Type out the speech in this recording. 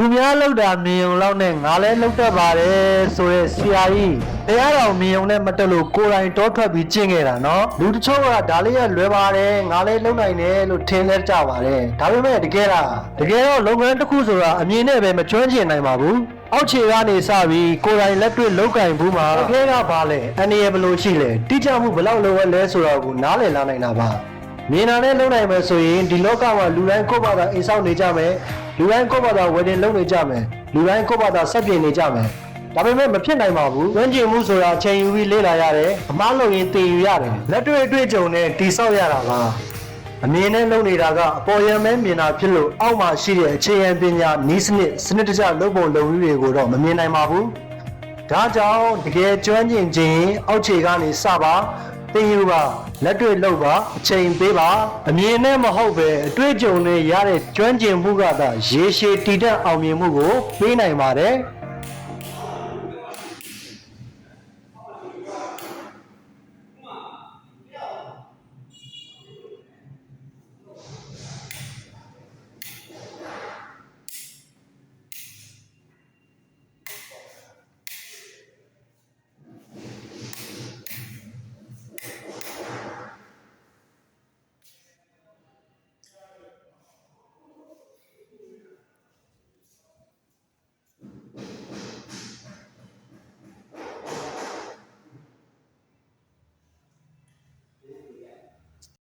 သူများလောက်တာမြင်ုံလောက်နဲ့ငါလည်းလောက်တတ်ပါတယ်ဆိုရဲဆရာကြီးတရားတော်မြင်ုံနဲ့မတက်လို့ကိုယ်တိုင်တောထွက်ပြီးကျင့်ခဲ့တာနော်လူတချို့ကဒါလေးရလွယ်ပါတယ်ငါလည်းလုံနိုင်တယ်လို့ထင်လဲကြပါတယ်ဒါပေမဲ့တကယ်တော့လုပ်ငန်းတစ်ခုဆိုတာအမြင်နဲ့ပဲမကျွမ်းကျင်နိုင်ပါဘူးအောက်ခြေကနေစပြီးကိုယ်တိုင်လက်တွေ့လောက်ကင်ဘူးမှာအခဲကဘာလဲအနေရဘလို့ရှိလဲတိကျမှုဘလောက်လိုလဲဆိုတော့ကိုနားလည်လာနိုင်တာပါမြင်တာနဲ့လုံနိုင်မယ်ဆိုရင်ဒီလောကမှာလူတိုင်းကိုယ့်ဘာသာအိမ်ဆောက်နေကြမယ်လူတိုင်းကိုယ့်ဘာသာဝယ်တင်လုပ်နေကြမယ်လူတိုင်းကိုယ့်ဘာသာဆက်ပြင်နေကြမယ်ဒါပေမဲ့မဖြစ်နိုင်ပါဘူးဝန်းကျင်မှုဆိုတာအချိန်ယူပြီးလေ့လာရတယ်အမားလုံရင်သင်ယူရတယ်လက်တွေ့အတွေ့အကြုံနဲ့တိဆောက်ရတာပါအမြင်နဲ့လုပ်နေတာကအပေါ်ယံမဲမြင်တာဖြစ်လို့အောက်မှာရှိတဲ့အခြေခံပညာနီးစနစ်တကျလုပ်ပုံလုပ်နည်းတွေကိုတော့မမြင်နိုင်ပါဘူးဒါကြောင့်တကယ်ကျွမ်းကျင်ခြင်းအောက်ခြေကနေစပါသင်ယူပါလက်တွေ့လုပ်ပါအချိန်ပေးပါအမြင်နဲ့မဟုတ်ပဲအတွေ့အကြုံနဲ့ရတဲ့ကျွမ်းကျင်မှုကသာရေရှည်တည်တံ့အောင်မြင်မှုကိုပေးနိုင်ပါတယ်